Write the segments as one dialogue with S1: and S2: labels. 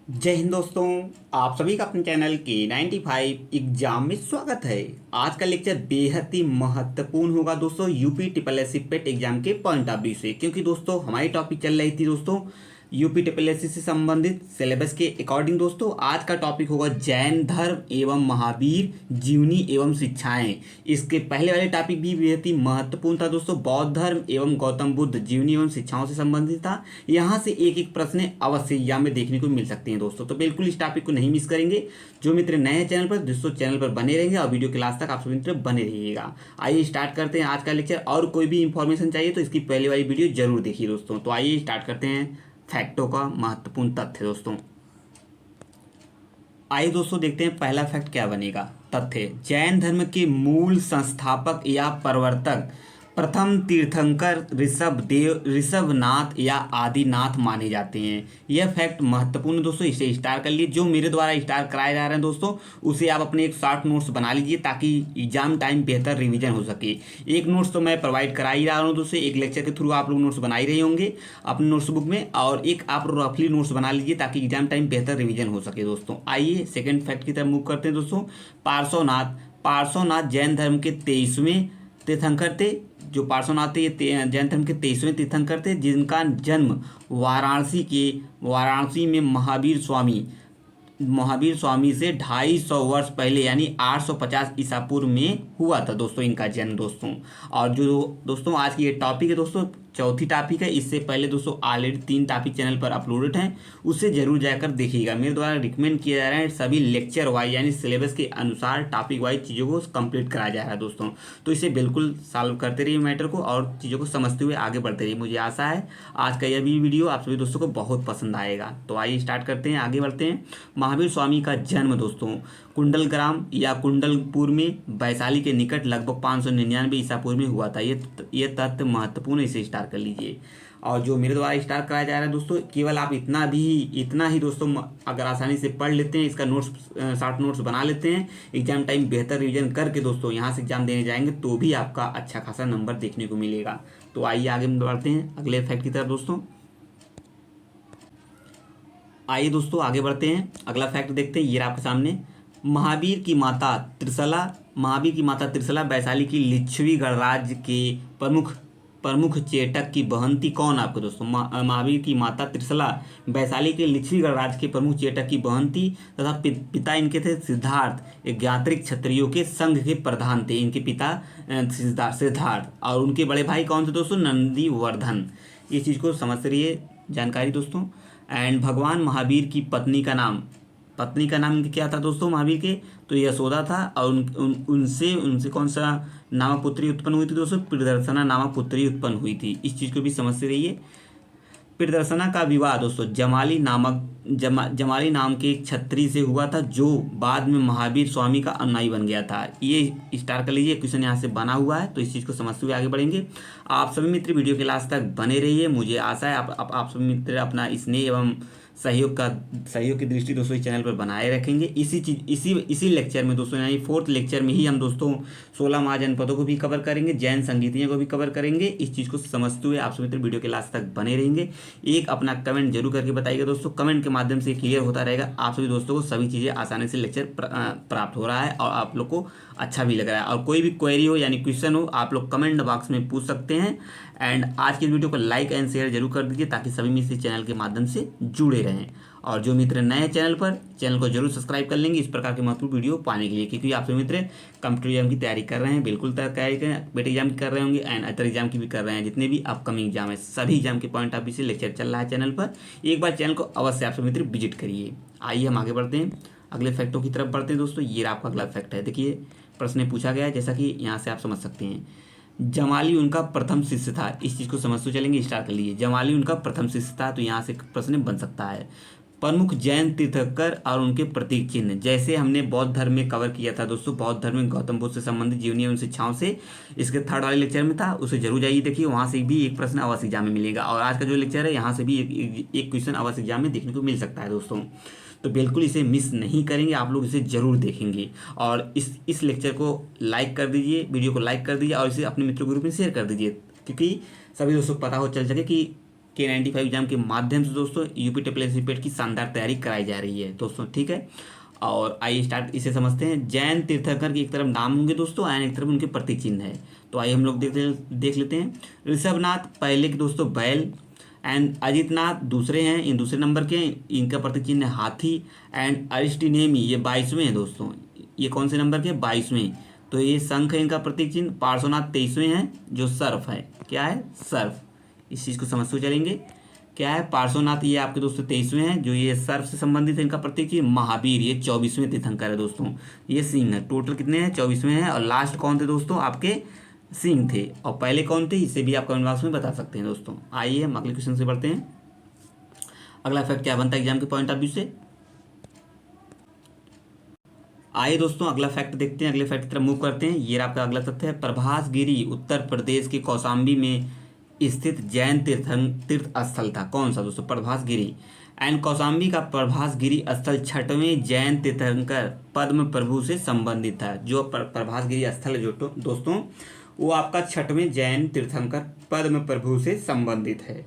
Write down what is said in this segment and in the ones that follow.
S1: जय हिंद दोस्तों। आप सभी का अपने चैनल के 95 एग्जाम में स्वागत है। आज का लेक्चर बेहद ही महत्वपूर्ण होगा दोस्तों, UP triple S C PET exam के पॉइंट ऑफ व्यू से, क्योंकि दोस्तों हमारी टॉपिक चल रही थी दोस्तों यूपी ट्रिपल एस सी से संबंधित सिलेबस के अकॉर्डिंग। दोस्तों आज का टॉपिक होगा जैन धर्म एवं महावीर जीवनी एवं शिक्षाएं। इसके पहले वाले टॉपिक भी बेहद ही महत्वपूर्ण था दोस्तों, बौद्ध धर्म एवं गौतम बुद्ध जीवनी एवं शिक्षाओं से संबंधित था। यहाँ से एक एक प्रश्न अवश्य एग्जाम में देखने को मिल सकते हैं दोस्तों, तो बिल्कुल इस टॉपिक को नहीं मिस करेंगे। जो मित्र नए हैं चैनल पर, दोस्तों चैनल पर बने रहेंगे और वीडियो क्लास तक आप सभी मित्र बने रहिएगा। आइए स्टार्ट करते हैं आज का लेक्चर। और कोई भी इंफॉर्मेशन चाहिए तो इसकी पहले वाली वीडियो जरूर देखिए दोस्तों। तो आइए स्टार्ट करते हैं फैक्टों का महत्वपूर्ण तथ्य दोस्तों। आइए दोस्तों देखते हैं पहला फैक्ट क्या बनेगा। तथ्य: जैन धर्म के मूल संस्थापक या प्रवर्तक प्रथम तीर्थंकर ऋषभनाथ या आदिनाथ माने जाते हैं। यह फैक्ट महत्वपूर्ण है दोस्तों, इसे स्टार कर लीजिए। जो मेरे द्वारा स्टार कराए जा रहे हैं दोस्तों, उसे आप अपने एक शॉर्ट नोट्स बना लीजिए ताकि एग्जाम टाइम बेहतर रिवीजन हो सके। एक नोट्स तो मैं प्रोवाइड करा ही रहा हूँ दोस्तों, एक लेक्चर के थ्रू आप लोग नोट्स बना ही रहे होंगे अपने नोट्स बुक में, और एक आप रफली नोट्स बना लीजिए ताकि एग्जाम टाइम बेहतर रिवीजन हो सके दोस्तों। आइए सेकेंड फैक्ट की तरफ मूव करते हैं दोस्तों। पार्श्वनाथ पार्श्वनाथ जैन धर्म के 23वें तीर्थंकर थे। जो पार्श्वनाथ थे ये जैन धर्म के 23वें तीर्थंकर थे, जिनका जन्म वाराणसी में महावीर स्वामी से 250 वर्ष पहले यानी 850 ईसा पूर्व में हुआ था दोस्तों, इनका जन्म दोस्तों। और जो दोस्तों आज की ये टॉपिक है दोस्तों, चौथी टॉपिक है। इससे पहले दोस्तों ऑलरेडी 3 टॉपिक चैनल पर अपलोडेड हैं, उससे जरूर जाकर देखिएगा। मेरे द्वारा रिकमेंड किया जा रहा है सभी लेक्चर वाइज यानी सिलेबस के अनुसार टॉपिक वाइज चीज़ों को कंप्लीट कराया जा रहा है दोस्तों। तो इसे बिल्कुल सॉल्व करते रहिए मैटर को और चीज़ों को समझते हुए आगे बढ़ते रहिए। मुझे आशा है आज का यह भी वीडियो आप सभी दोस्तों को बहुत पसंद आएगा। तो आइए स्टार्ट करते हैं, आगे बढ़ते हैं। महावीर स्वामी का जन्म दोस्तों कुंडलग्राम या कुंडलपुर में वैशाली के निकट लगभग 599 ईसा पूर्व में हुआ था। ये तथ्य महत्वपूर्ण है, इसे स्टार कर लीजिए। और जो मेरे द्वारा स्टार कराया जा रहा है दोस्तों, केवल आप इतना ही दोस्तों अगर आसानी से पढ़ लेते हैं, इसका नोट्स शॉर्ट नोट्स बना लेते हैं, एग्जाम टाइम बेहतर रिवीजन करके दोस्तों यहाँ से एग्जाम देने जाएंगे तो भी आपका अच्छा खासा नंबर देखने को मिलेगा। तो आइए आगे बढ़ते हैं अगले फैक्ट की तरफ दोस्तों। आइए दोस्तों आगे बढ़ते हैं, अगला फैक्ट देखते हैं। ये आपके सामने महावीर की माता त्रिशला वैशाली की लिच्छवी गणराज्य के प्रमुख प्रमुख चेटक की बहन थी। कौन आपको दोस्तों? महावीर की माता त्रिशला वैशाली के लिच्छवी गणराज्य के प्रमुख चेटक की बहन थी तथा पिता इनके थे सिद्धार्थ, ज्ञात्रिक क्षत्रियों के संघ के प्रधान थे। इनके पिता सिद्धार्थ और उनके बड़े भाई कौन थे दोस्तों? नंदीवर्धन। ये चीज़ को समझ रहिए जानकारी दोस्तों। एंड भगवान महावीर की पत्नी का नाम क्या था दोस्तों महावीर के? तो यशोदा था। और उनसे उनसे कौन सा नामक पुत्री उत्पन्न हुई थी दोस्तों? प्रियदर्शना नामक पुत्री उत्पन्न हुई थी। इस चीज़ को भी समझते रहिए। प्रियदर्शना का विवाह दोस्तों जमाली नाम के एक छत्री से हुआ था, जो बाद में महावीर स्वामी का अनुयायी बन गया था। ये स्टार कर लीजिए, क्वेश्चन यहाँ से बना हुआ है, तो इस चीज़ को समझते हुए आगे बढ़ेंगे। आप सभी मित्र वीडियो के लास्ट तक बने रहिए। मुझे आशा है आप सभी मित्र अपना स्नेह एवं सहयोग की दृष्टि दोस्तों इस चैनल पर बनाए रखेंगे। इसी लेक्चर में दोस्तों यानी 4th लेक्चर में ही हम दोस्तों 16 महाजनपदों को भी कवर करेंगे, जैन संगीतियों को भी कवर करेंगे। इस चीज़ को समझते हुए आप सभी मित्र वीडियो के लास्ट तक बने रहेंगे। एक अपना कमेंट जरूर करके बताइएगा दोस्तों, कमेंट के माध्यम से क्लियर होता रहेगा आप सभी दोस्तों को सभी चीज़ें आसानी से लेक्चर प्राप्त हो रहा है और आप लोग को अच्छा भी लग रहा है। और कोई भी क्वेरी हो यानी क्वेश्चन हो आप लोग कमेंट बॉक्स में पूछ सकते हैं। एंड आज की वीडियो को लाइक एंड शेयर जरूर कर दीजिए ताकि सभी मित्र चैनल के माध्यम से जुड़े रहें। और जो मित्र नए चैनल पर, चैनल को जरूर सब्सक्राइब कर लेंगे इस प्रकार के महत्वपूर्ण वीडियो पाने के लिए, क्योंकि आप सभी मित्र कॉम्पिटेटिव एग्जाम की तैयारी कर रहे हैं, बिल्कुल तैयारी करें। बेटे एग्जाम की कर रहे होंगे एंड अदर एग्जाम की भी कर रहे हैं, जितने भी अपकमिंग एग्जाम है सभी एग्जाम के पॉइंट ऑफ व्यू से लेक्चर चल रहा है चैनल पर। एक बार चैनल को अवश्य आप सभी मित्र विजिट करिए। आइए हम आगे बढ़ते हैं, अगले फैक्टों की तरफ बढ़ते हैं दोस्तों। ये आपका अगला फैक्ट है। देखिए प्रश्न पूछा गया है, जैसा कि यहाँ से आप समझ सकते हैं। जमाली उनका प्रथम शिष्य था। इस चीज़ को समझते चलेंगे, स्टार्ट कर लीजिए। जमाली उनका प्रथम शिष्य था, तो यहाँ से प्रश्न बन सकता है। प्रमुख जैन तीर्थंकर और उनके प्रतीक चिन्ह, जैसे हमने बौद्ध धर्म में कवर किया था दोस्तों, बौद्ध धर्म में गौतम बुद्ध से संबंधित जीवनी एवं शिक्षाओं से इसके 3rd वाले लेक्चर में था, उसे जरूर जाइए देखिए, वहाँ से भी एक प्रश्न अवश्य एग्जाम में मिलेगा। और आज का जो लेक्चर है यहाँ से भी एक क्वेश्चन अवश्य एग्जाम में देखने को मिल सकता है दोस्तों। तो बिल्कुल इसे मिस नहीं करेंगे, आप लोग इसे जरूर देखेंगे। और इस लेक्चर को लाइक कर दीजिए, वीडियो को लाइक कर दीजिए और इसे अपने मित्रों के ग्रुप में शेयर कर दीजिए, क्योंकि सभी दोस्तों को पता हो चल सके कि K95 एग्जाम के माध्यम से दोस्तों यूपी ट्रिपल एस की शानदार तैयारी कराई जा रही है दोस्तों, ठीक है। और आइए स्टार्ट इसे समझते हैं। जैन तीर्थंकर की एक तरफ नाम होंगे दोस्तों एंड एक तरफ उनके प्रतीक चिन्ह है। तो आइए हम लोग देख लेते हैं। ऋषभनाथ पहले के दोस्तों बैल एंड अजितनाथ दूसरे हैं, इन दूसरे नंबर के, इनका प्रतीक चिन्ह है हाथी। एंड अरिस्टिनेमी ये 22वें हैं दोस्तों, ये कौन से नंबर के, 22वें। तो ये शंख है इनका प्रतीक चिन्ह। पार्श्वनाथ 23वें हैं जो सर्फ है, क्या है, सर्फ। इस चीज़ को समझते हुए चलेंगे। क्या है, पार्श्वनाथ ये आपके दोस्तों 23वें हैं जो ये सर्फ से संबंधित है, इनका प्रतीक चिन्ह। महावीर ये 24वें तीर्थंकर है दोस्तों, ये सिंह है। टोटल कितने हैं, 24वें हैं। और लास्ट कौन थे दोस्तों, आपके सिंह थे। और पहले कौन थे, इसे भी आप कमेंट बॉक्स में बता सकते हैं दोस्तों। आइए हम अगले क्वेश्चन से बढ़ते हैं। अगला फैक्ट क्या बनता है एग्जाम के पॉइंट ऑफ व्यू से। आइए दोस्तों अगला फैक्ट देखते हैं, अगले फैक्ट की तरफ मूव करते हैं। ये आपका अगला तथ्य है। प्रभास गिरी उत्तर प्रदेश के कौशाम्बी में स्थित जैन तीर्थ स्थल था। कौन सा दोस्तों, प्रभास गिरी। एंड कौशाम्बी का प्रभास गिरी स्थल 6वें जैन तीर्थंकर पद्म प्रभु से संबंधित था। जो प्रभास गिरी स्थल है जो दोस्तों वो आपका 6वें जैन तीर्थंकर पद्म प्रभु से संबंधित है।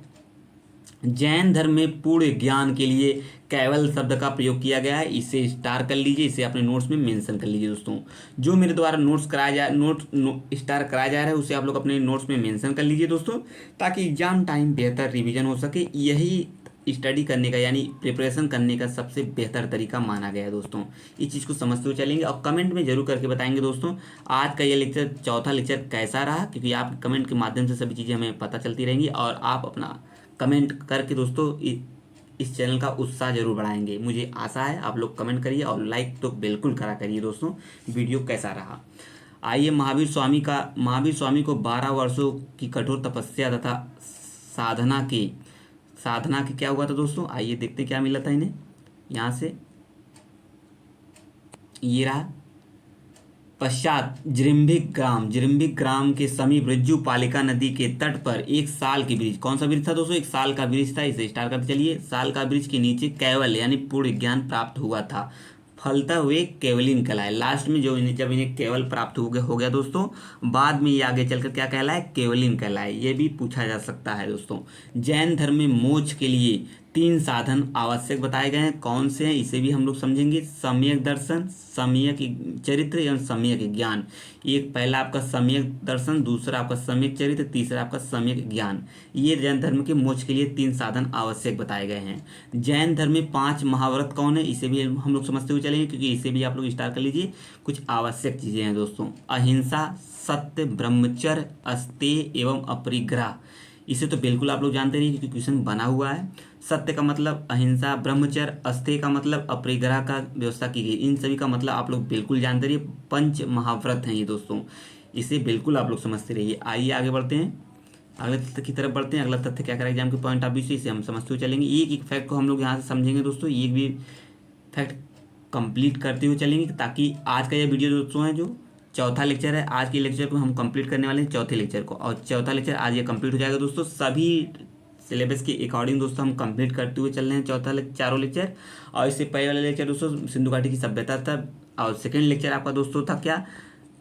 S1: जैन धर्म में पूर्ण ज्ञान के लिए कैवल शब्द का प्रयोग किया गया है। इसे स्टार कर लीजिए, इसे अपने नोट्स में मेंशन कर लीजिए दोस्तों। जो मेरे द्वारा नोट्स कराया जा स्टार कराया जा रहा है उसे आप लोग अपने नोट्स में मेंशन कर लीजिए दोस्तों, ताकि एग्जाम टाइम बेहतर रिवीजन हो सके। यही स्टडी करने का यानी प्रिपरेशन करने का सबसे बेहतर तरीका माना गया है दोस्तों। इस चीज़ को समझते हुए चलेंगे और कमेंट में जरूर करके बताएंगे दोस्तों आज का ये लेक्चर, चौथा लेक्चर कैसा रहा, क्योंकि आप कमेंट के माध्यम से सभी चीज़ें हमें पता चलती रहेंगी और आप अपना कमेंट करके दोस्तों इस चैनल का उत्साह जरूर बढ़ाएंगे। मुझे आशा है आप लोग कमेंट करिए और लाइक तो बिल्कुल करा करिए दोस्तों। वीडियो कैसा रहा। आइए महावीर स्वामी को 12 वर्षों की कठोर तपस्या तथा साधना के क्या हुआ था दोस्तों। आइए देखते हैं क्या मिला था इन्हें। यहाँ से ये रहा। पश्चात जिरिम्बिक ग्राम के समीप रज्जु पालिका नदी के तट पर एक साल के वृक्ष, कौन सा वृक्ष था दोस्तों, एक साल का वृक्ष था। इसे स्टार्ट करते चलिए। साल का वृक्ष के नीचे कैवल यानी पूर्ण ज्ञान प्राप्त हुआ था, फलता हुए केवलिन कहलाए। लास्ट में जब इन्हें केवल प्राप्त हो गया दोस्तों, बाद में ये आगे चलकर क्या कहलाए, केवलिन कहलाए। ये भी पूछा जा सकता है दोस्तों। जैन धर्म में मोक्ष के लिए 3 साधन आवश्यक बताए गए हैं। कौन से हैं इसे भी हम लोग समझेंगे। सम्यक दर्शन, सम्यक चरित्र एवं सम्यक ज्ञान। एक पहला आपका सम्यक दर्शन, दूसरा आपका सम्यक चरित्र, तीसरा आपका सम्यक ज्ञान। ये जैन धर्म के मोक्ष के लिए 3 साधन आवश्यक बताए गए हैं। जैन धर्म में 5 महाव्रत कौन है, इसे भी हम लोग समझते हुए चलेंगे, क्योंकि इसे भी आप लोग स्टार्ट कर लीजिए। कुछ आवश्यक चीजें हैं दोस्तों। अहिंसा, सत्य, ब्रह्मचर्य, अस्तेय एवं अपरिग्रह। इसे तो बिल्कुल आप लोग जानते रहिए क्योंकि क्वेश्चन बना हुआ है। सत्य का मतलब अहिंसा, ब्रह्मचर्य, अस्तेय का मतलब अपरिग्रह का व्यवस्था की गई। इन सभी का मतलब आप लोग बिल्कुल जानते रहिए। 5 महाव्रत हैं ये दोस्तों, इसे बिल्कुल आप लोग समझते रहिए। आइए आगे बढ़ते हैं, अगले तथ्य की तरफ बढ़ते हैं। अगला तथ्य क्या करेगा एग्जाम के पॉइंट ऑफ व्यू से, इसे हम समझते हुए चलेंगे। एक एक फैक्ट को हम लोग यहाँ से समझेंगे दोस्तों, एक भी फैक्ट कंप्लीट करते हुए चलेंगे, ताकि आज का ये वीडियो दोस्तों है जो चौथा लेक्चर है। आज के लेक्चर को हम कंप्लीट करने वाले हैं, चौथे लेक्चर को, और चौथा लेक्चर आज ये कंप्लीट हो जाएगा दोस्तों। सभी सिलेबस के अकॉर्डिंग दोस्तों हम कंप्लीट करते हुए चल रहे हैं चारों लेक्चर। और इससे पहले वाला लेक्चर दोस्तों सिंधु घाटी की सभ्यता था, और सेकेंड लेक्चर आपका दोस्तों था क्या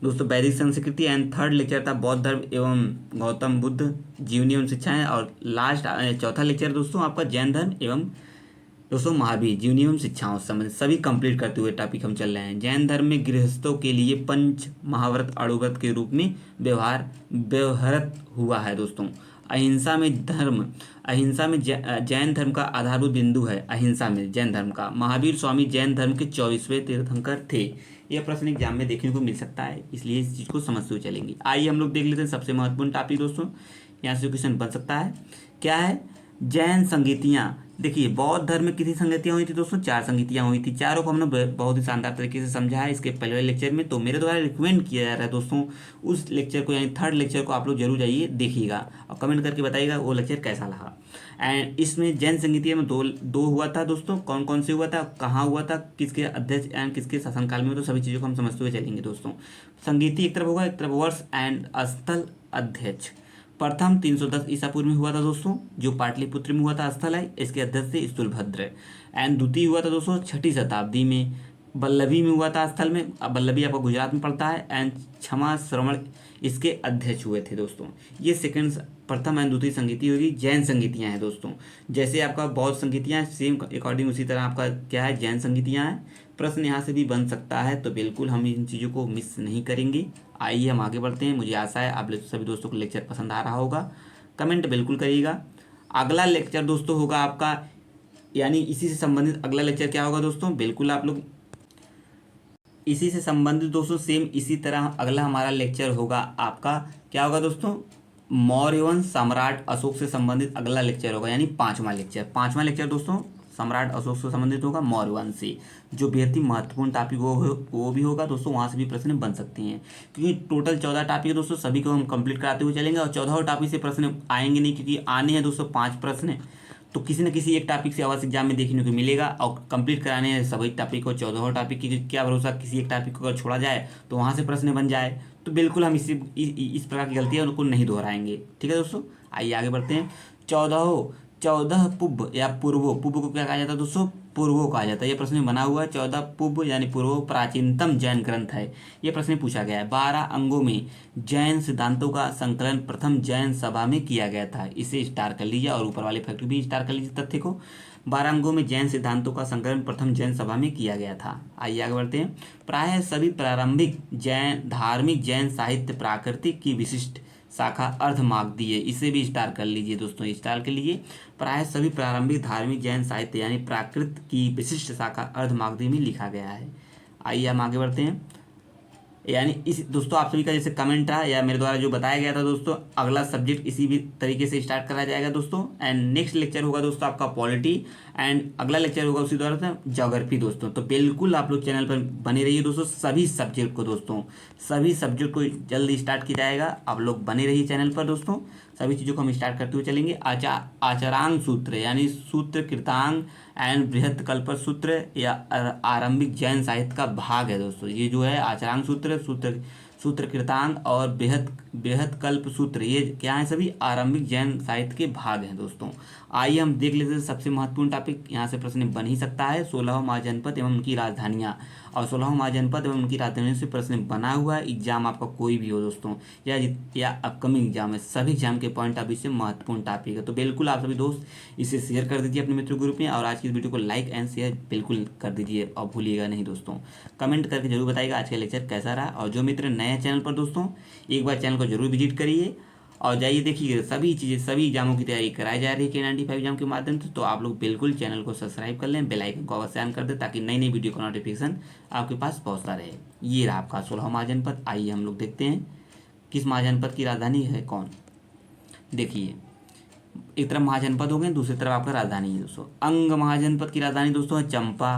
S1: दोस्तों, वैदिक संस्कृति। एंड थर्ड लेक्चर था बौद्ध धर्म एवं गौतम बुद्ध जीवनी एवं शिक्षाएं। और लास्ट चौथा लेक्चर दोस्तों आपका जैन धर्म एवं दोस्तों महावीर जीवनी एवं शिक्षाओं से संबंधित सभी कंप्लीट करते हुए टॉपिक हम चल रहे हैं। जैन धर्म में गृहस्थों के लिए 5 महाव्रत अणुव्रत के रूप में व्यवहारत हुआ है दोस्तों। अहिंसा में जैन धर्म का आधारभूत बिंदु है। अहिंसा में जैन धर्म का महावीर स्वामी जैन धर्म के 24वें तीर्थंकर थे। यह प्रश्न एग्जाम में देखने को मिल सकता है, इसलिए इस चीज़ को समझते हुए चलेंगे। आइए हम लोग देख लेते हैं सबसे महत्वपूर्ण टॉपिक दोस्तों, यहाँ से क्वेश्चन बन सकता है। क्या है, जैन संगीतियाँ। देखिए बौद्ध धर्म में कितनी संगतियाँ हुई थी दोस्तों, 4 संगतियाँ हुई थी। चारों को हमने बहुत ही शानदार तरीके से समझा है इसके पहले वाले लेक्चर में। तो मेरे द्वारा रिकमेंड किया जा रहा है दोस्तों उस लेक्चर को, यानी थर्ड लेक्चर को आप लोग जरूर जाइए देखिएगा और कमेंट करके बताइएगा वो लेक्चर कैसा रहा। एंड इसमें जैन संगीतियाँ में दो हुआ था दोस्तों। कौन कौन से हुआ था, कहाँ हुआ था, किसके अध्यक्ष एंड किसके शासनकाल में, तो सभी चीज़ों को हम समझते हुए चलेंगे दोस्तों। संगीति एक तरफ होगा, एक तरफ वर्ष एंड स्थल अध्यक्ष। प्रथम 310 ईसा पूर्व में हुआ था दोस्तों, जो पाटलिपुत्र में हुआ था, स्थल है। इसके अध्यक्ष थे स्थूलभद्र। एंड द्वितीय हुआ था दोस्तों 6ठी शताब्दी में, वल्लभी में हुआ था स्थल में। अब वल्लभी आपको गुजरात में पड़ता है। एंड क्षमा श्रवण इसके अध्यक्ष हुए थे दोस्तों। ये सेकंड प्रथम एंड द्वितीय संगीति होगी जैन संगीतियाँ हैं दोस्तों। जैसे आपका बौद्ध संगीतियाँ सेम अकॉर्डिंग उसी तरह आपका क्या है जैन संगीतियाँ हैं। प्रश्न यहाँ से भी बन सकता है, तो बिल्कुल हम इन चीज़ों को मिस नहीं करेंगे। आइए हम आगे बढ़ते हैं। मुझे आशा है आप सभी दोस्तों को लेक्चर पसंद आ रहा होगा। कमेंट बिल्कुल करिएगा। अगला लेक्चर दोस्तों होगा आपका, यानी इसी से संबंधित अगला लेक्चर क्या होगा दोस्तों, बिल्कुल आप लोग इसी से संबंधित दोस्तों सेम इसी तरह अगला हमारा लेक्चर होगा आपका क्या होगा दोस्तों, मौर्य वंश सम्राट अशोक से संबंधित अगला लेक्चर होगा, यानी पांचवा लेक्चर दोस्तों सम्राट अशोक से संबंधित होगा मौर्य वंश से, जो बेहद ही महत्वपूर्ण टॉपिक वो भी होगा दोस्तों। वहाँ से भी प्रश्न बन सकते हैं, क्योंकि टोटल 14 टॉपिक है दोस्तों, सभी को हम कंप्लीट कराते हुए चलेंगे और 14 टॉपिक से प्रश्न आएंगे नहीं, क्योंकि आने हैं दोस्तों 5 प्रश्न, तो किसी न किसी एक टॉपिक से अवश्य एग्जाम में देखने को मिलेगा। और कंप्लीट कराने हैं सभी टॉपिक को, 14 टॉपिक की क्या भरोसा किसी एक टॉपिक को अगर छोड़ा जाए तो वहाँ से प्रश्न बन जाए। तो बिल्कुल हम इस प्रकार की गलतियाँ उनको नहीं दोहराएंगे। ठीक है दोस्तों, आइए आगे बढ़ते हैं। 14 पुब या पूर्वो, पुब को क्या कहा जाता है दोस्तों, पूर्वो कहा जाता है। ये प्रश्न में बना हुआ है। 14 पुब यानी पूर्वो प्राचीनतम जैन ग्रंथ है, ये प्रश्न पूछा गया है। 12 अंगों में जैन सिद्धांतों का संकलन प्रथम जैन सभा में किया गया था, इसे स्टार कर लीजिए और ऊपर वाले फैक्ट भी स्टार कर लीजिए तथ्य को। 12 अंगों में जैन सिद्धांतों का संकलन प्रथम जैन सभा में किया गया था। आइए आगे बढ़ते हैं। प्रायः सभी प्रारंभिक धार्मिक जैन साहित्य प्राकृतिक की विशिष्ट शाखा अर्धमागधीय, इसे भी स्टार कर लीजिए दोस्तों, स्टार के लिए। प्रायः सभी प्रारंभिक धार्मिक जैन साहित्य यानी प्राकृत की विशिष्ट शाखा अर्धमागधी में लिखा गया है। आइए हम आगे बढ़ते हैं। यानी इस दोस्तों आप सभी का जैसे कमेंट रहा या मेरे द्वारा जो बताया गया था दोस्तों, अगला सब्जेक्ट इसी भी तरीके से स्टार्ट करा जाएगा दोस्तों। एंड नेक्स्ट लेक्चर होगा दोस्तों आपका पॉलिटी, एंड अगला लेक्चर होगा उसी द्वारा से ज्योग्राफी दोस्तों। तो बिल्कुल आप लोग चैनल पर बने रहिए दोस्तों। सभी सब्जेक्ट को जल्द स्टार्ट किया जाएगा, आप लोग बने रहिए चैनल पर दोस्तों। सभी चीज़ों को हम स्टार्ट करते हुए चलेंगे। आचरांग सूत्र यानी सूत्र कृतांग एंड बृहत कल्प सूत्र या आरंभिक जैन साहित्य का भाग है दोस्तों। ये जो है आचरांग सूत्र कृतांग और बृहत कल्प सूत्र, ये क्या है, सभी आरंभिक जैन साहित्य के भाग हैं दोस्तों। आइए हम देख लेते हैं सबसे महत्वपूर्ण टॉपिक, यहाँ से प्रश्न बन ही सकता है। 16 महाजनपद एवं उनकी राजधानियाँ, और 16 महाजनपद एवं उनकी राजधानियों से प्रश्न बना हुआ है। एग्जाम आपका कोई भी हो दोस्तों, या अपकमिंग एग्जाम है, सभी एग्जाम के पॉइंट ऑफ व्यू से महत्वपूर्ण टॉपिक है। तो बिल्कुल आप सभी दोस्त इसे शेयर कर दीजिए अपने मित्र ग्रुप में, और आज की इस वीडियो को लाइक एंड शेयर बिल्कुल कर दीजिए और भूलिएगा नहीं दोस्तों। कमेंट करके जरूर बताइएगा आज का लेक्चर कैसा रहा। और जो मित्र नए चैनल पर दोस्तों, एक बार चैनल को जरूर विजिट करिए और जाइए देखिए सभी एग्जामों की तैयारी कराई जा रही है K95 एग्जाम के माध्यम से। तो आप लोग बिल्कुल चैनल को सब्सक्राइब कर लें, बेल आइकन को अवश्य ऑन कर दें, ताकि नई नई वीडियो का नोटिफिकेशन आपके पास पहुंचता रहे। ये रहा आपका 16 महाजनपद। आइए हम लोग देखते हैं किस महाजनपद की राजधानी है कौन। देखिए एक तरफ महाजनपद हो गए, दूसरी तरफ आपका राजधानी है दोस्तों। अंग महाजनपद की राजधानी दोस्तों है चंपा।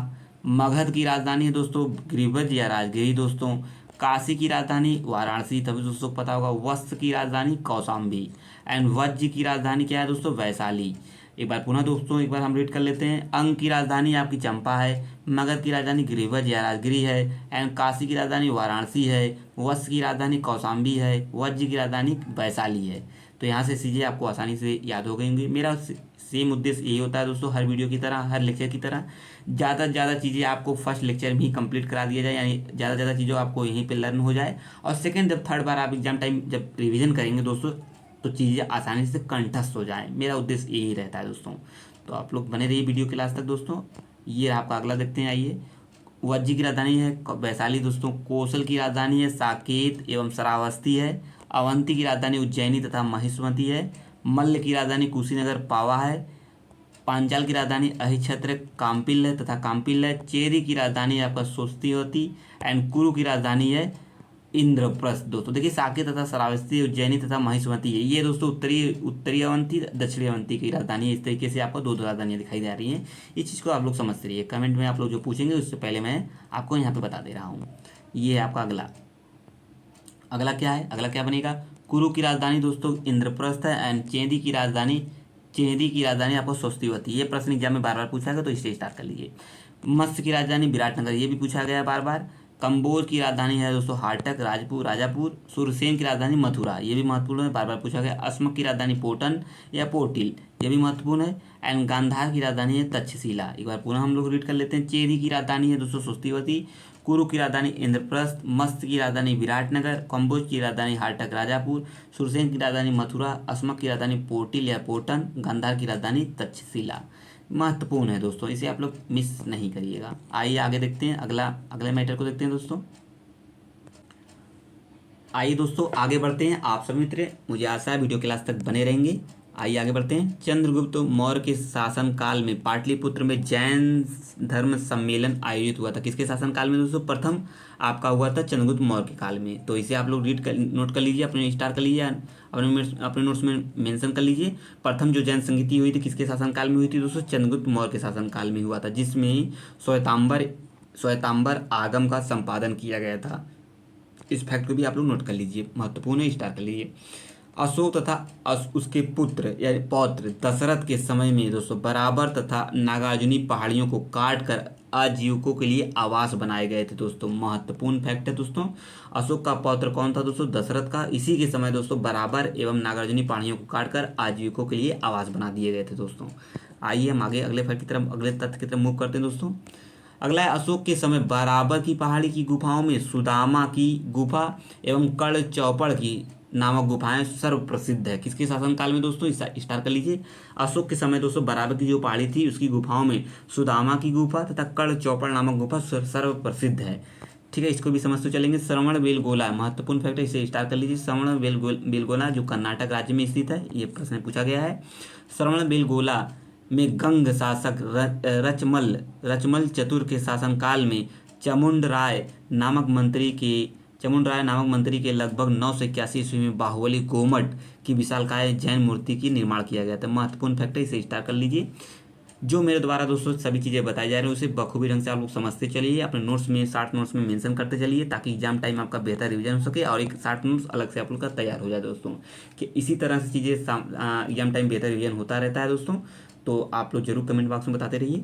S1: मगध की राजधानी है दोस्तों गिरिव्रज या राजगिरी दोस्तों। काशी की राजधानी वाराणसी, तभी दोस्तों पता होगा। वत्स की राजधानी कौशाम्बी, एंड वज्र की राजधानी क्या है दोस्तों, वैशाली। एक बार पुनः दोस्तों एक बार हम रीड कर लेते हैं। अंग की राजधानी आपकी चंपा है, मगध की राजधानी गिरिव्रज या राजगिरी है, एंड काशी की राजधानी वाराणसी है, वत्स की राजधानी कौशाम्बी है, वज्र की राजधानी वैशाली है। तो यहाँ से चीज़ें आपको आसानी से याद हो गई होंगी। मेरा सेम उद्देश्य यही होता है दोस्तों, हर वीडियो की तरह, हर लेक्चर की तरह ज़्यादा से ज़्यादा चीज़ें आपको फर्स्ट लेक्चर में ही कंप्लीट करा दिया जाए, यानी ज़्यादा से ज़्यादा चीज़ें आपको यहीं पे लर्न हो जाए। और सेकंड जब थर्ड बार आप एग्जाम टाइम जब रिवीजन करेंगे दोस्तों, तो चीज़ें आसानी से कंठस्थ हो जाएँ। मेरा उद्देश्य यही रहता है दोस्तों। तो आप लोग बने रहिए वीडियो के लास्ट तक दोस्तों। ये आपका अगला देखते हैं। आइए, वज्र की राजधानी है वैशाली दोस्तों। कौशल की राजधानी है साकेत एवं श्रावस्ती है। अवंती की राजधानी उज्जैनी तथा महिष्मती है। मल्ल की राजधानी कुशीनगर पावा है। पांचाल की राजधानी अहिछत्र काम्पिल है तथा काम्पिल है। चेरी की राजधानी आपका स्वस्तिवती, एंड कुरु की राजधानी है इंद्रप्रस्थ दोस्तों। देखिए साकेत तथा श्रावस्ती उज्जैनी तथा महिष्मती है, ये दोस्तों उत्तरी अवंती दक्षिणी अवंती की राजधानी है। इस तरीके से आपको दो राजधानियाँ दिखाई दे रही हैं। इस चीज़ को आप लोग समझते रहिए। कमेंट में आप लोग जो पूछेंगे उससे पहले मैं आपको यहाँ पे बता दे रहा हूँ। ये है आपका अगला क्या है, अगला क्या बनेगा। कुरु की राजधानी दोस्तों इंद्रप्रस्थ है, एंड चेदी की राजधानी आपको स्वस्तिवती। ये प्रश्न एग्जाम में बार बार पूछा गया, तो इसे स्टार्ट कर लीजिए। मत्स्य की राजधानी विराटनगर, ये भी पूछा गया बार बार। कंबोज की राजधानी है दोस्तों हाटक, राजापुर। सुरसेन की राजधानी मथुरा, ये भी महत्वपूर्ण है, बार बार पूछा गया। अस्मक की राजधानी पोटन या पोटिल, ये भी महत्वपूर्ण है। एंड गांधार की राजधानी है तक्षशिला। एक बार पुनः हम लोग रीड कर लेते हैं। चेदी की राजधानी है दोस्तों सुस्तिवती, कुरु की राजधानी इंद्रप्रस्थ, मस्त की राजधानी विराटनगर, कंबोज की राजधानी हाटक राजापुर, सुरसेन की राजधानी मथुरा, अस्मक की राजधानी पोटिल या पोटन, गांधार की राजधानी तक्षशिला। महत्वपूर्ण है दोस्तों, इसे आप लोग मिस नहीं करिएगा। आइए आगे देखते हैं, अगले मैटर को देखते हैं दोस्तों। आइए दोस्तों आगे बढ़ते हैं। आप सभी मित्र, मुझे आशा है वीडियो क्लास तक बने रहेंगे। आइए आगे बढ़ते हैं। चंद्रगुप्त मौर्य के शासनकाल में पाटलिपुत्र में जैन धर्म सम्मेलन आयोजित हुआ था। किसके शासनकाल में दोस्तों? प्रथम आपका हुआ था चंद्रगुप्त मौर्य के काल में। तो इसे आप लोग नोट कर लीजिए, अपने स्टार कर लीजिए, अपने नोट्स में मेंशन कर लीजिए। प्रथम जो जैन संगीति हुई थी किसके शासनकाल में हुई थी दोस्तों? चंद्रगुप्त मौर्य के शासनकाल में हुआ था, जिसमें श्वेतांबर आगम का संपादन किया गया था। इस फैक्ट को भी आप लोग नोट कर लीजिए, महत्वपूर्ण है, स्टार कर लीजिए। अशोक तथा उसके पुत्र या पौत्र दशरथ के समय में दोस्तों बराबर तथा नागार्जुनी पहाड़ियों को काट कर आजीविकों के लिए आवास बनाए गए थे दोस्तों। महत्वपूर्ण फैक्ट है दोस्तों। अशोक का पौत्र कौन था दोस्तों? दशरथ का। इसी के समय दोस्तों बराबर एवं नागार्जुनी पहाड़ियों को काट कर आजीविकों के लिए आवास बना दिए गए थे दोस्तों। आइए हम आगे अगले फैक्ट की तरफ, अगले तथ्य की तरफ मूव करते हैं दोस्तों। अगला है, अशोक के समय बराबर की पहाड़ी की गुफाओं में सुदामा की गुफा एवं कर्ण चौपड़ की नामक गुफाएं सर्व प्रसिद्ध है। किसके शासनकाल में दोस्तों? स्टार कर लीजिए। अशोक के समय दोस्तों बराबर की जो पहाड़ी थी उसकी गुफाओं में सुदामा की गुफा तथा कर्ण चौपड़ नामक गुफा सर्व प्रसिद्ध है। ठीक है, इसको भी समझते चलेंगे। श्रवण बेलगोला महत्वपूर्ण फैक्ट है, इसे स्टार कर लीजिए। श्रवण बेलगोला जो कर्नाटक राज्य में स्थित है, ये प्रश्न पूछा गया है। श्रवण बेलगोला में गंग शासक रचमल चतुर के शासनकाल में चामुंडराय नामक मंत्री के लगभग 981 ईस्वी में बाहुबली गोमट की विशालकाय जैन मूर्ति की निर्माण किया गया था। महत्वपूर्ण फैक्ट है, इसे स्टार कर लीजिए। जो मेरे द्वारा दोस्तों सभी चीज़ें बताई जा रही हैं उसे बखूबी ढंग से आप लोग समझते चलिए, अपने नोट्स में शॉर्ट नोट्स में मेंशन करते चलिए, ताकि एग्जाम टाइम आपका बेहतर रिवीजन हो सके और एक शॉर्ट नोट्स अलग से आप लोग का तैयार हो जाए दोस्तों। कि इसी तरह से चीज़ें एग्जाम टाइम बेहतर रिवीजन होता रहता है दोस्तों। तो आप लोग जरूर कमेंट बॉक्स में बताते रहिए।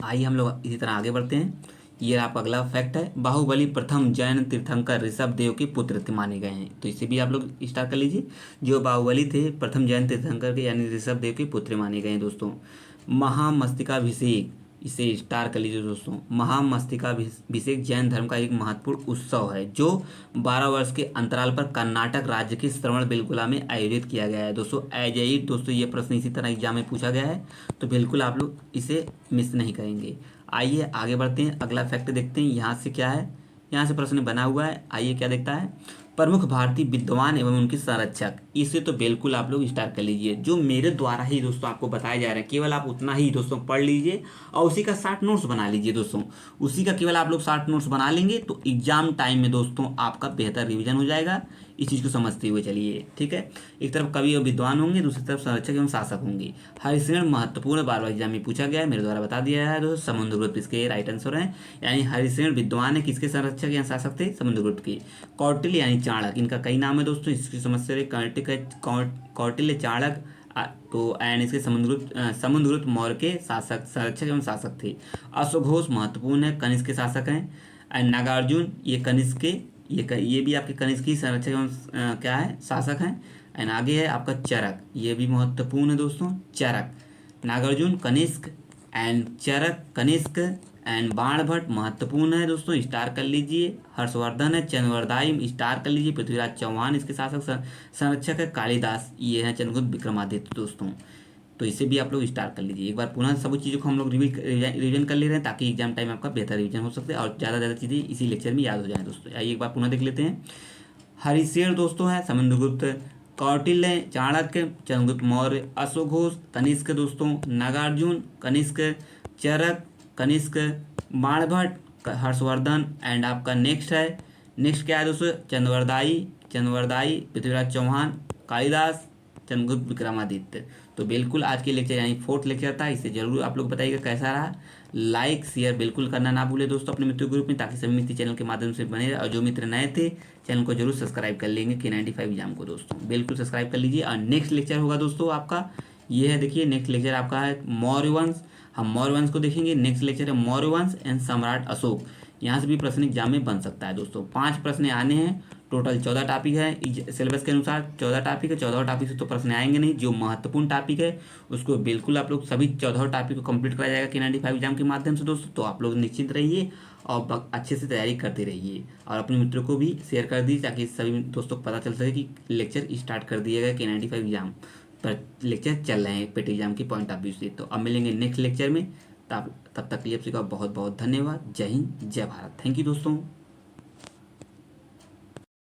S1: आइए हम लोग इसी तरह आगे बढ़ते हैं। ये आपका अगला फैक्ट है, बाहुबली प्रथम जैन तीर्थंकर ऋषभ देव के पुत्र माने गए हैं। तो इसे भी आप लोग स्टार कर लीजिए। जो बाहुबली थे प्रथम जैन तीर्थंकर के यानी ऋषभ देव के पुत्र माने गए हैं दोस्तों। महामस्तकाभिषेक, इसे स्टार कर लीजिए दोस्तों। महामस्तकाभिषेक जैन धर्म का एक महत्वपूर्ण उत्सव है जो 12 वर्ष के अंतराल पर कर्नाटक राज्य के श्रवणबेलगोला में आयोजित किया गया है दोस्तों। एज इट दोस्तों ये प्रश्न इसी तरह एग्जाम में पूछा गया है, तो बिल्कुल आप लोग इसे मिस नहीं करेंगे। आइए आगे बढ़ते हैं, अगला फैक्ट देखते हैं। यहाँ से क्या है, यहाँ से प्रश्न बना हुआ है। आइए क्या देखता है, प्रमुख भारतीय विद्वान एवं उनके संरक्षक, इसे तो बिल्कुल आप लोग स्टार्ट कर लीजिए। जो मेरे द्वारा ही दोस्तों आपको बताया जा रहा है, केवल आप उतना ही दोस्तों पढ़ लीजिए और उसी का शॉर्ट नोट्स बना लीजिए दोस्तों। उसी का केवल आप लोग शॉर्ट नोट्स बना लेंगे तो एग्जाम टाइम में दोस्तों आपका बेहतर रिवीजन हो जाएगा। इस चीज़ को समझते हुए चलिए, ठीक है। एक तरफ कवि और विद्वान होंगे, दूसरी तरफ संरक्षक एवं शासक होंगे। हरिश्रेण महत्वपूर्ण, बार बार एग्जाम में पूछा गया है, मेरे द्वारा बता दिया है दोस्तों। समुद्रगुप्त इसके राइट आंसर हैं, यानी हरिश्रेण विद्वान है, किसके संरक्षक या शासक थे? समुद्रगुप्त के। कौटिल्य यानी चाणक्य, इनका कई नाम है दोस्तों, इसकी समस्या कौटिल्य चाणक्य तो एंड इसके समुद्रगुप्त मौर्य के शासक संरक्षक एवं शासक थे। अश्वघोष महत्वपूर्ण है, कनिष्क के शासक हैं। एंड नागार्जुन ये कनिष्क के, ये भी आपके कनिष्क की संरक्षक एवं क्या है? शासक हैं। एंड आगे है आपका चरक, ये भी महत्वपूर्ण है दोस्तों। चरक, नागार्जुन कनिष्क एंड चरक कनिष्क एंड बाणभट्ट महत्वपूर्ण है दोस्तों, स्टार कर लीजिए। हर्षवर्धन है, चंद्रवरदाई स्टार कर लीजिए। पृथ्वीराज चौहान इसके शासक संरक्षक है। कालिदास ये है चंद्रगुप्त विक्रमादित्य दोस्तों। तो इसे भी आप लोग स्टार कर लीजिए। एक बार पुनः सभी चीज़ों को हम लोग रिवीजन कर ले रहे हैं, ताकि एग्जाम टाइम आपका बेहतर रिवीजन हो सकता है और ज़्यादा चीज़ें इसी लेक्चर में याद हो जाए दोस्तों। आइए एक बार पुनः देख लेते हैं। हरिश्रेण दोस्तों है समुद्रगुप्त, कौटिल्य चाणक्य, चंद्रगुप्त मौर्य, अश्वघोष कनिष्क दोस्तों, नागार्जुन कनिष्क, चरक कनिष्क, बाणभट्ट, हर्षवर्धन एंड आपका नेक्स्ट क्या है दोस्तों? चंद्रवरदाई, पृथ्वीराज चौहान, कालिदास, चंद्रगुप्त विक्रमादित्य। तो बिल्कुल आज के लेक्चर यानी 4th लेक्चर था, इसे जरूर आप लोग बताइएगा कैसा रहा। लाइक शेयर बिल्कुल करना ना भूले दोस्तों अपने मित्र ग्रुप में, ताकि सभी मित्र चैनल के माध्यम से बने रहे। और जो मित्र नए थे चैनल को जरूर सब्सक्राइब कर लेंगे K95 एग्जाम को दोस्तों, बिल्कुल सब्सक्राइब कर लीजिए। और नेक्स्ट लेक्चर होगा दोस्तों आपका ये है, देखिए नेक्स्ट लेक्चर आपका है मौर्य वंश। हम मौर्य वंश को देखेंगे। नेक्स्ट लेक्चर है मौर्य वंश एंड सम्राट अशोक। यहाँ से भी प्रश्न एग्जाम में बन सकता है दोस्तों। 5 प्रश्न आने हैं, टोटल 14 टॉपिक है सिलेबस के अनुसार। 14 टॉपिक है, 14 टॉपिक से तो प्रश्न आएंगे नहीं। जो महत्वपूर्ण टॉपिक है उसको बिल्कुल आप लोग सभी 14 टॉपिक को कंप्लीट कराया जाएगा K95 एग्जाम के माध्यम से दोस्तों। तो आप लोग निश्चिंत रहिए और अच्छे से तैयारी करते रहिए और अपने मित्रों को भी शेयर कर दीजिए ताकि सभी दोस्तों को पता चल सके कि लेक्चर स्टार्ट कर दिया गया K95 एग्जाम पर लेक्चर चल रहे हैं पेट एग्जाम के पॉइंट ऑफ व्यू से। तो अब मिलेंगे नेक्स्ट लेक्चर में। तब तक के लिए आप सबका बहुत बहुत धन्यवाद। जय हिंद, जय भारत। थैंक यू दोस्तों।